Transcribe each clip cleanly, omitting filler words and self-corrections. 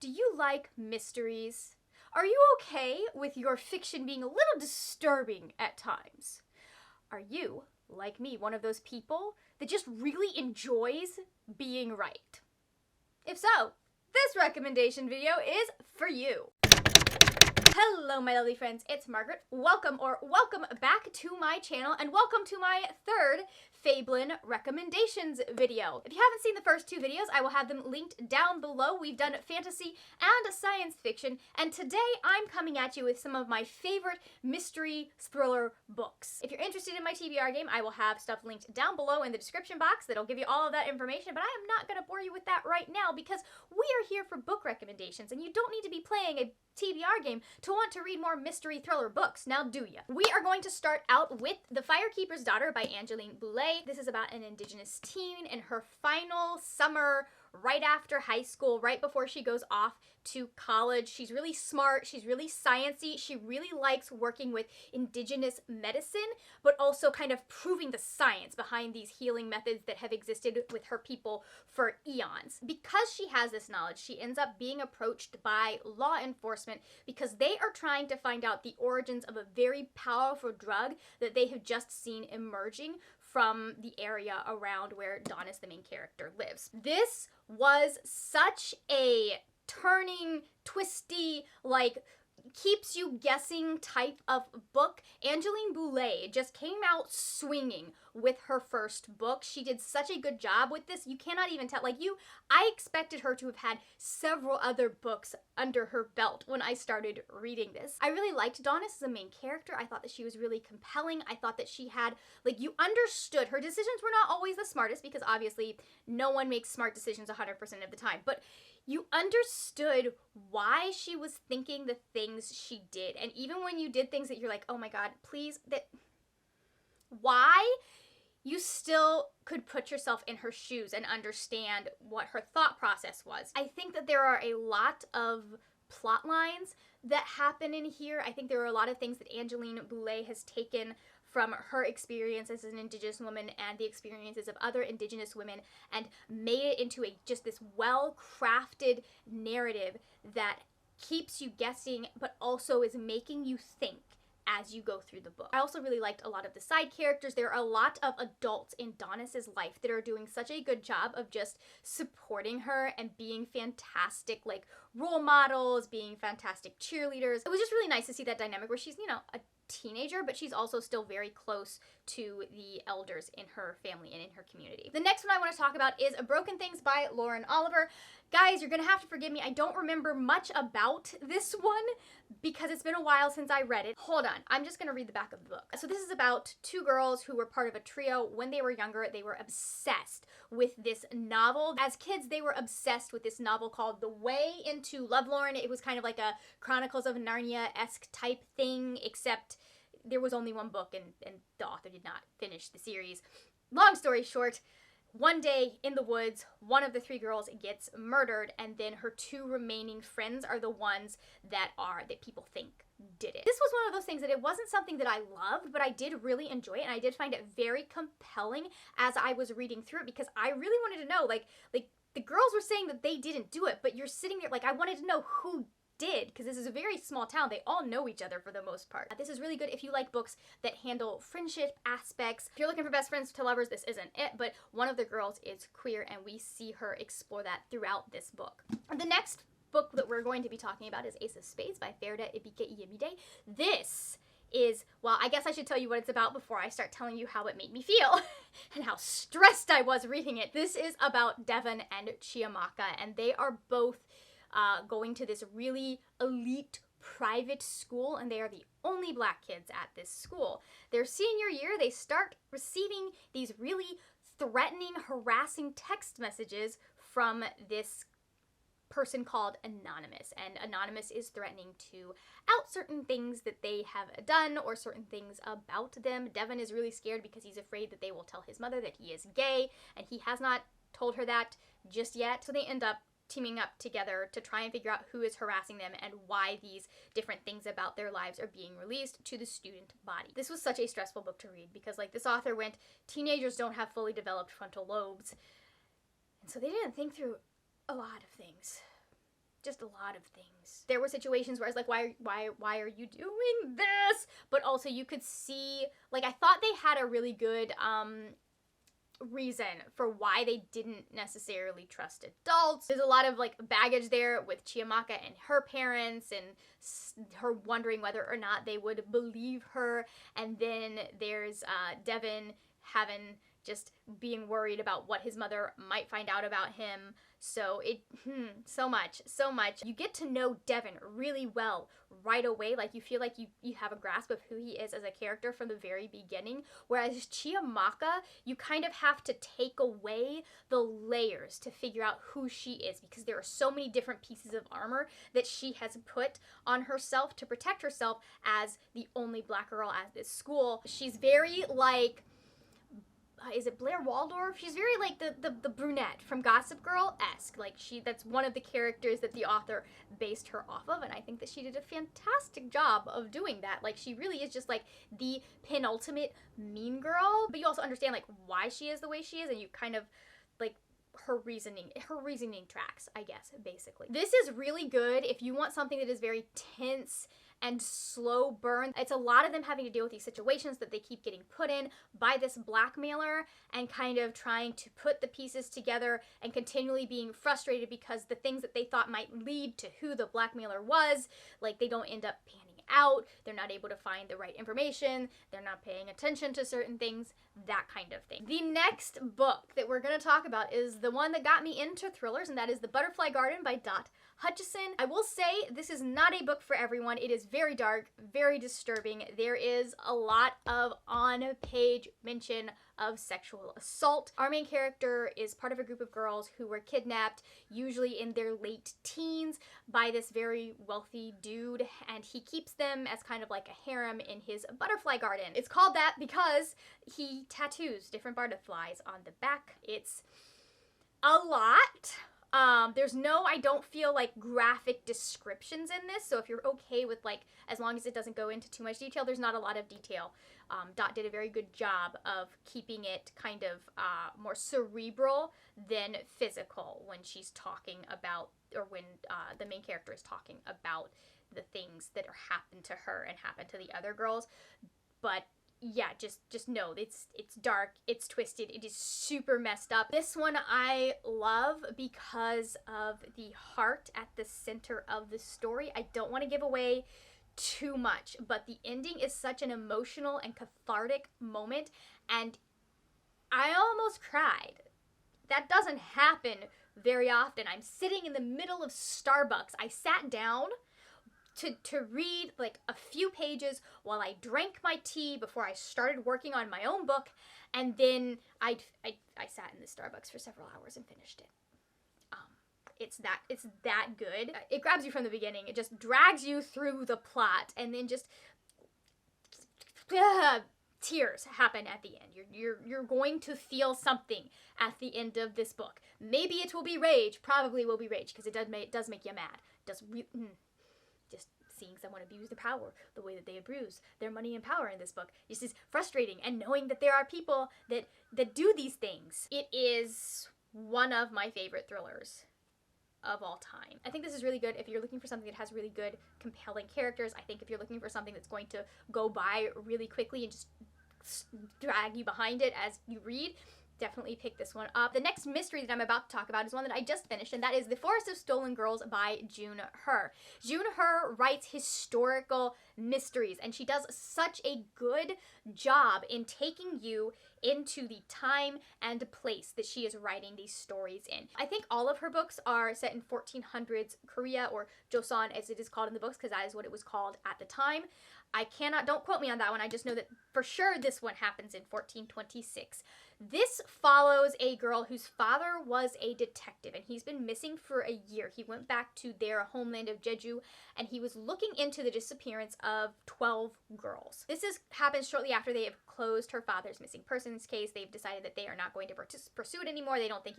Do you like mysteries? Are you okay with your fiction being a little disturbing at times? Are you, like me, one of those people that just really enjoys being right? If so, this recommendation video is for you. Hello, my lovely friends, it's Margaret. Welcome back to my channel, and welcome to my third Fablen recommendations video. If you haven't seen the first two videos, I will have them linked down below. We've done fantasy and science fiction, and today I'm coming at you with some of my favorite mystery thriller books. If you're interested in my TBR game, I will have stuff linked down below in the description box that'll give you all of that information, but I am not going to bore you with that right now because we are here for book recommendations, and you don't need to be playing a TBR game to want to read more mystery thriller books, now do ya? We are going to start out with The Firekeeper's Daughter by Angeline Boulet. This is about an indigenous teen in her final summer right after high school, right before she goes off to college. She's really smart, she's really sciencey, she really likes working with indigenous medicine, but also kind of proving the science behind these healing methods that have existed with her people for eons. Because she has this knowledge, she ends up being approached by law enforcement because they are trying to find out the origins of a very powerful drug that they have just seen emerging from the area around where Donis, the main character, lives. This was such a turning, twisty, like, keeps you guessing type of book. Angeline Boulet just came out swinging with her first book. She did such a good job with this. You cannot even tell. I expected her to have had several other books under her belt when I started reading this. I really liked Donis as a main character. I thought that she was really compelling. I thought that she had, you understood. Her decisions were not always the smartest because obviously no one makes smart decisions 100% of the time, but you understood why she was thinking the things she did. And even when you did things that you're like, oh my God, please, why? You still could put yourself in her shoes and understand what her thought process was. I think that there are a lot of plot lines that happen in here. I think there are a lot of things that Angeline Boulet has taken from her experience as an indigenous woman and the experiences of other indigenous women and made it into just this well-crafted narrative that keeps you guessing but also is making you think as you go through the book. I also really liked a lot of the side characters. There are a lot of adults in Donis's life that are doing such a good job of just supporting her and being fantastic, role models, being fantastic cheerleaders. It was just really nice to see that dynamic where she's, a teenager, but she's also still very close to the elders in her family and in her community. The next one I want to talk about is Broken Things by Lauren Oliver. Guys, you're gonna have to forgive me. I don't remember much about this one because it's been a while since I read it. Hold on, I'm just gonna read the back of the book. So this is about two girls who were part of a trio. When they were younger, they were obsessed with this novel. As kids, they were obsessed with this novel called The Way into Lovelorn. It was kind of like a Chronicles of Narnia-esque type thing, except there was only one book and the author did not finish the series. Long story short, one day in the woods, one of the three girls gets murdered, and then her two remaining friends are the ones that people think did it. This was one of those things that it wasn't something that I loved, but I did really enjoy it, and I did find it very compelling as I was reading through it because I really wanted to know, the girls were saying that they didn't do it, but you're sitting there, I wanted to know who did, because this is a very small town. They all know each other for the most part. This is really good if you like books that handle friendship aspects. If you're looking for best friends to lovers, this isn't it, but one of the girls is queer, and we see her explore that throughout this book. The next book that we're going to be talking about is Ace of Spades by Ferda Ibike-Iyemide. This is, well, I guess I should tell you what it's about before I start telling you how it made me feel and how stressed I was reading it. This is about Devon and Chiamaka, and they are both going to this really elite private school, and they are the only black kids at this school. Their senior year, they start receiving these really threatening, harassing text messages from this person called Anonymous, and Anonymous is threatening to out certain things that they have done or certain things about them. Devon is really scared because he's afraid that they will tell his mother that he is gay, and he has not told her that just yet, so they end up teaming up together to try and figure out who is harassing them and why these different things about their lives are being released to the student body. This was such a stressful book to read because this author went, teenagers don't have fully developed frontal lobes, and so they didn't think through a lot of things. just a lot of things. There were situations where I was like, why are you doing this? But also you could see, like, I thought they had a really good reason for why they didn't necessarily trust adults. There's a lot of like baggage there with Chiamaka and her parents and her wondering whether or not they would believe her. And then there's Devin having just being worried about what his mother might find out about him. So so much. You get to know Devin really well right away. Like, you feel like you have a grasp of who he is as a character from the very beginning. Whereas Chiamaka, you kind of have to take away the layers to figure out who she is, because there are so many different pieces of armor that she has put on herself to protect herself as the only black girl at this school. She's very like, is it Blair Waldorf? She's very like the brunette from Gossip Girl-esque. Like, that's one of the characters that the author based her off of, and I think that she did a fantastic job of doing that. Like, she really is just like the penultimate mean girl, but you also understand like why she is the way she is, and you kind of like her reasoning tracks, I guess, basically. This is really good if you want something that is very tense and slow burn. It's a lot of them having to deal with these situations that they keep getting put in by this blackmailer, and kind of trying to put the pieces together and continually being frustrated because the things that they thought might lead to who the blackmailer was, like, they don't end up panning out. They're not able to find the right information. They're not paying attention to certain things, that kind of thing. The next book that we're going to talk about is the one that got me into thrillers, and that is The Butterfly Garden by Dot Hutchison. I will say this is not a book for everyone. It is very dark, very disturbing. There is a lot of on-page mention of sexual assault. Our main character is part of a group of girls who were kidnapped, usually in their late teens, by this very wealthy dude, and he keeps them as kind of like a harem in his butterfly garden. It's called that because he tattoos different butterflies on the back. It's a lot. There's no, I don't feel like, graphic descriptions in this, so if you're okay with, like, as long as it doesn't go into too much detail, there's not a lot of detail. Dot did a very good job of keeping it kind of more cerebral than physical when she's talking about, or when the main character is talking about the things that are happened to her and happened to the other girls. But yeah, just know it's dark, it's twisted, it is super messed up. This one I love because of the heart at the center of the story. I don't want to give away too much, but the ending is such an emotional and cathartic moment, and I almost cried. That doesn't happen very often. I'm sitting in the middle of Starbucks. I sat down to read like a few pages while I drank my tea before I started working on my own book, and then I sat in the Starbucks for several hours and finished it. It's that good. It grabs you from the beginning. It just drags you through the plot, and then just tears happen at the end. You're going to feel something at the end of this book. Maybe it will be rage. Probably will be rage, because it does make you mad. Just seeing someone abuse their power the way that they abuse their money and power in this book just is frustrating, and knowing that there are people that do these things. It is one of my favorite thrillers of all time. I think this is really good if you're looking for something that has really good, compelling characters. I think if you're looking for something that's going to go by really quickly and just drag you behind it as you read, definitely pick this one up. The next mystery that I'm about to talk about is one that I just finished, and that is The Forest of Stolen Girls by June Her. June Her writes historical mysteries, and she does such a good job in taking you into the time and place that she is writing these stories in. I think all of her books are set in 1400s Korea, or Joseon as it is called in the books, because that is what it was called at the time. Don't quote me on that one, I just know that for sure this one happens in 1426. This follows a girl whose father was a detective, and he's been missing for a year. He went back to their homeland of Jeju, and he was looking into the disappearance of 12 girls. This happens shortly after they have closed her father's missing persons case. They've decided that they are not going to pursue it anymore. They don't think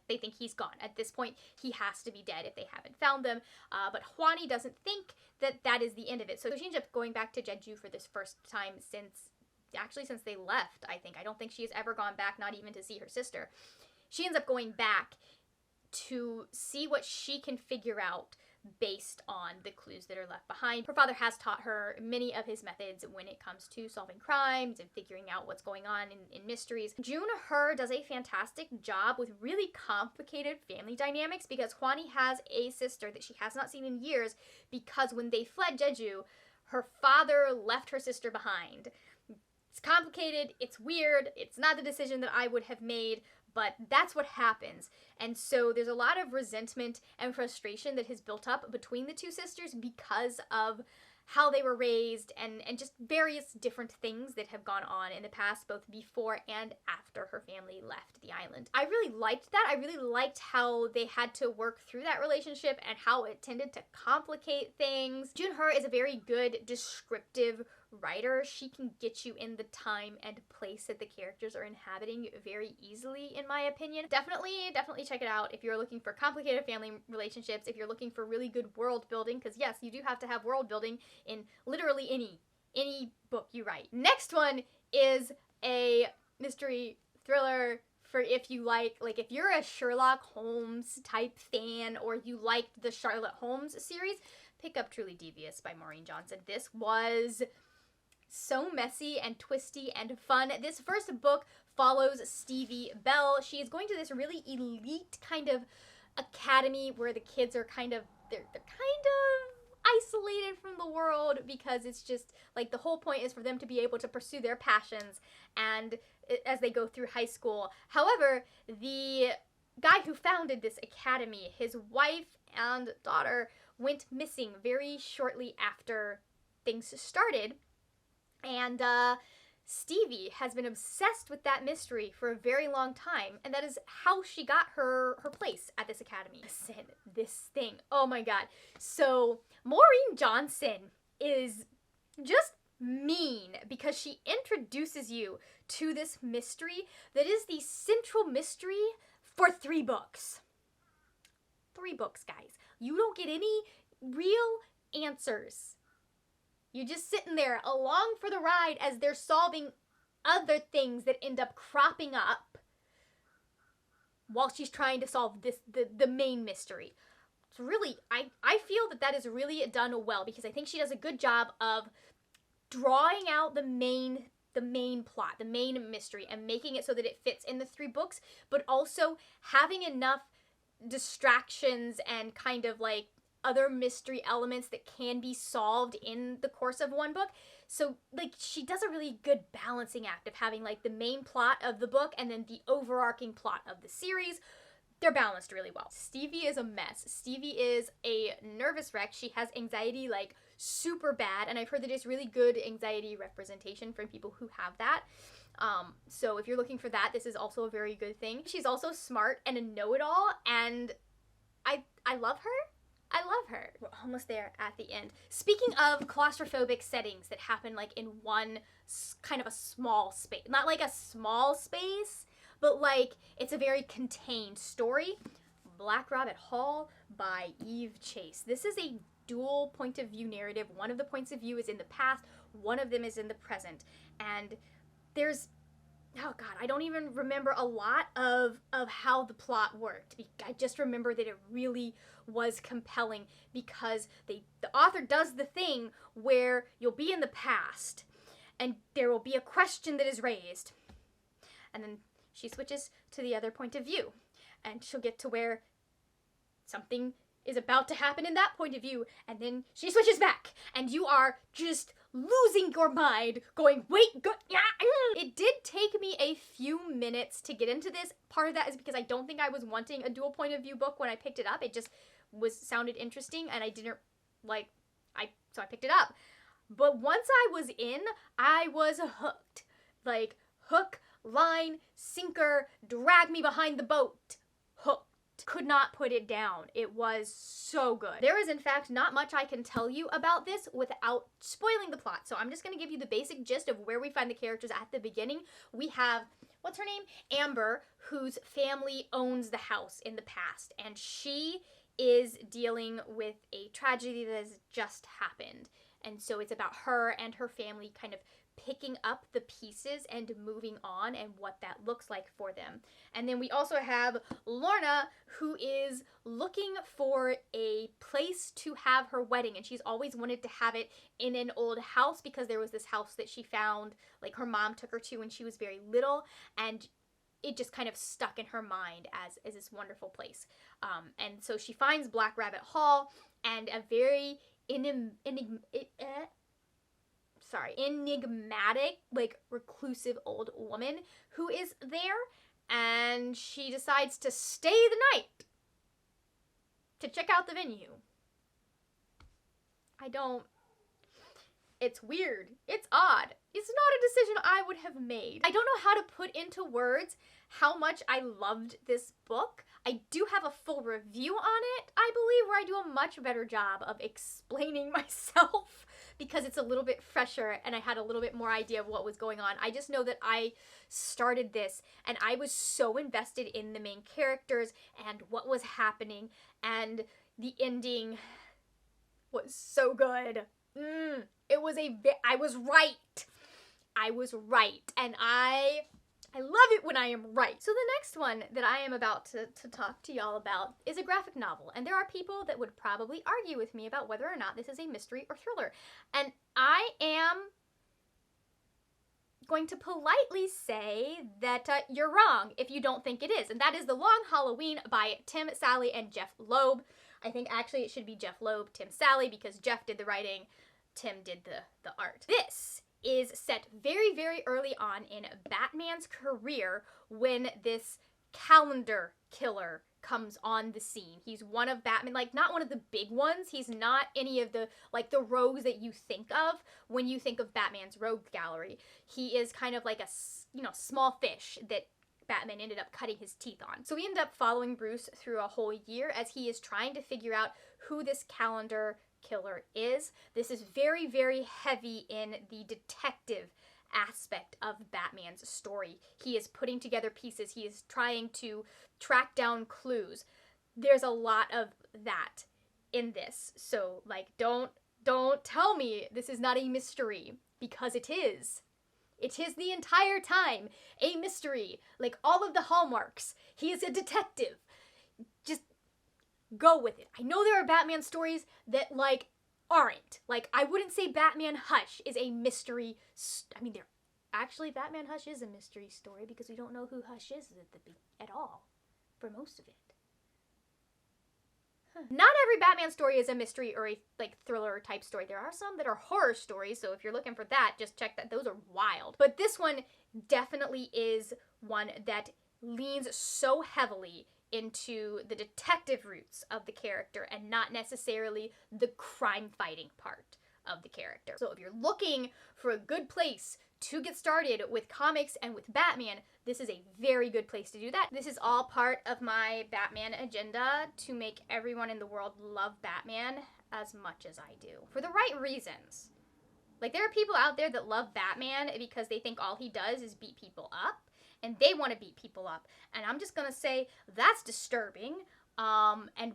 they think he's gone. At this point, he has to be dead if they haven't found them. But Hwani doesn't think that is the end of it. So she ends up going back to Jeju for this first time since they left, I think. I don't think she has ever gone back, not even to see her sister. She ends up going back to see what she can figure out based on the clues that are left behind. Her father has taught her many of his methods when it comes to solving crimes and figuring out what's going on in mysteries. June Her does a fantastic job with really complicated family dynamics because Hwani has a sister that she has not seen in years because when they fled Jeju, her father left her sister behind. It's complicated, it's weird, it's not the decision that I would have made, but that's what happens. And so there's a lot of resentment and frustration that has built up between the two sisters because of how they were raised and just various different things that have gone on in the past, both before and after her family left the island. I really liked that. I really liked how they had to work through that relationship and how it tended to complicate things. Jun-Her is a very good descriptive writer. She can get you in the time and place that the characters are inhabiting very easily, in my opinion. Definitely check it out if you're looking for complicated family relationships, if you're looking for really good world building, because yes, you do have to have world building in literally any book you write. Next one is a mystery thriller for if you like if you're a Sherlock Holmes type fan or you liked the Sherlock Holmes series, pick up Truly Devious by Maureen Johnson. This was so messy and twisty and fun. This first book follows Stevie Bell. She is going to this really elite kind of academy where the kids are they're kind of isolated from the world because it's just the whole point is for them to be able to pursue their passions and as they go through high school. However, the guy who founded this academy, his wife and daughter went missing very shortly after things started. And Stevie has been obsessed with that mystery for a very long time, and that is how she got her place at this academy. Listen, this thing, oh my god. So, Maureen Johnson is just mean because she introduces you to this mystery that is the central mystery for 3 books. 3 books, guys. You don't get any real answers. You're just sitting there along for the ride as they're solving other things that end up cropping up while she's trying to solve the main mystery. It's really, I feel that is really done well because I think she does a good job of drawing out the main plot, the main mystery, and making it so that it fits in the 3 books, but also having enough distractions and kind of other mystery elements that can be solved in the course of 1 book. So, she does a really good balancing act of having, the main plot of the book and then the overarching plot of the series. They're balanced really well. Stevie is a mess. Stevie is a nervous wreck. She has anxiety, super bad, and I've heard that it's really good anxiety representation from people who have that. So if you're looking for that, this is also a very good thing. She's also smart and a know-it-all, and I love her. I love her. We're almost there at the end. Speaking of claustrophobic settings that happen in one kind of a small space, not a small space, but it's a very contained story. Black Rabbit Hall by Eve Chase. This is a dual point of view narrative. One of the points of view is in the past, one of them is in the present. And there's, oh god, I don't even remember a lot of how the plot worked. I just remember that it really was compelling because the author does the thing where you'll be in the past and there will be a question that is raised. And then she switches to the other point of view and she'll get to where something is about to happen in that point of view, and then she switches back, and you are just losing your mind, going, wait, go, yeah. It did take me a few minutes to get into this. Part of that is because I don't think I was wanting a dual point of view book when I picked it up. It just sounded interesting, and I didn't, so I picked it up. But once I was in, I was hooked. Hook, line, sinker, drag me behind the boat. Hooked. Could not put it down. It was so good. There is in fact not much I can tell you about this without spoiling the plot. So I'm just going to give you the basic gist of where we find the characters at the beginning. We have, what's her name? Amber, whose family owns the house in the past. And she is dealing with a tragedy that has just happened. And so it's about her and her family kind of picking up the pieces and moving on and what that looks like for them. And then we also have Lorna, who is looking for a place to have her wedding, and she's always wanted to have it in an old house because there was this house that she found, like her mom took her to when she was very little, and it just kind of stuck in her mind as this wonderful place. And so she finds Black Rabbit Hall, and a very enigmatic, like reclusive old woman who is there, and she decides to stay the night to check out the venue. It's weird. It's odd. It's not a decision I would have made. I don't know how to put into words how much I loved this book. I do have a full review on it, I believe, where I do a much better job of explaining myself because it's a little bit fresher and I had a little bit more idea of what was going on. I just know that I started this and I was so invested in the main characters and what was happening, and the ending was so good. I was right. I was right. And I love it when I am right. So the next one that I am about to talk to y'all about is a graphic novel. And there are people that would probably argue with me about whether or not this is a mystery or thriller. And I am going to politely say that you're wrong if you don't think it is. And that is The Long Halloween by Tim Sally and Jeff Loeb. I think actually it should be Jeff Loeb, Tim Sally, because Jeff did the writing, Tim did the art. This is set very, very early on in Batman's career when this calendar killer comes on the scene. He's one of Batman, like not one of the big ones. He's not any of the, like the rogues that you think of when you think of Batman's rogue gallery. He is kind of like a, small fish that Batman ended up cutting his teeth on. So we end up following Bruce through a whole year as he is trying to figure out who this calendar killer is. This is very, very heavy in the detective aspect of Batman's story. He is putting together pieces. He is trying to track down clues. There's a lot of that in this. So, like, don't tell me this is not a mystery, because it is. It is the entire time a mystery. Like all of the hallmarks. He is a detective. Just go with it. I know there are Batman stories that, like, aren't. Like, I wouldn't say Batman Hush is a mystery. Actually, Batman Hush is a mystery story because we don't know who Hush is at all for most of it. Not every Batman story is a mystery or a, like, thriller type story. There are some that are horror stories, so if you're looking for that, just check that. Those are wild. But this one definitely is one that leans so heavily into the detective roots of the character and not necessarily the crime fighting part of the character. So if you're looking for a good place to get started with comics and with Batman, this is a very good place to do that. This is all part of my Batman agenda to make everyone in the world love Batman as much as I do. For the right reasons. Like, there are people out there that love Batman because they think all he does is beat people up. And they want to beat people up. And I'm just going to say that's disturbing. And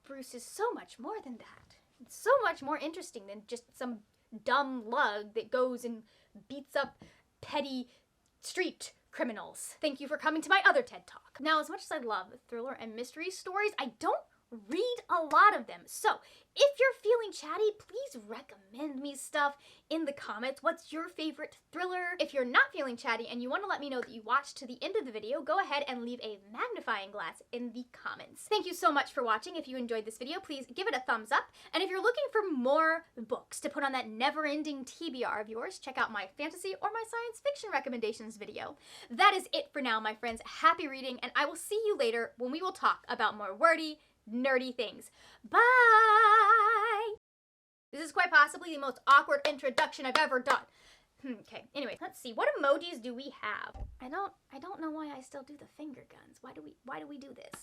Bruce is so much more than that. It's so much more interesting than just some dumb lug that goes and beats up petty street criminals. Thank you for coming to my other TED Talk. Now, as much as I love thriller and mystery stories, I don't read a lot of them. So if you're feeling chatty, please recommend me stuff in the comments. What's your favorite thriller? If you're not feeling chatty and you want to let me know that you watched to the end of the video, go ahead and leave a magnifying glass in the comments. Thank you so much for watching. If you enjoyed this video, please give it a thumbs up. And if you're looking for more books to put on that never-ending TBR of yours, check out my fantasy or my science fiction recommendations video. That is it for now, my friends. Happy reading, and I will see you later when we will talk about more wordy, nerdy things. Bye! This is quite possibly the most awkward introduction I've ever done. Okay, anyway, let's see. What emojis do we have? I don't know why I still do the finger guns. Why do we do this?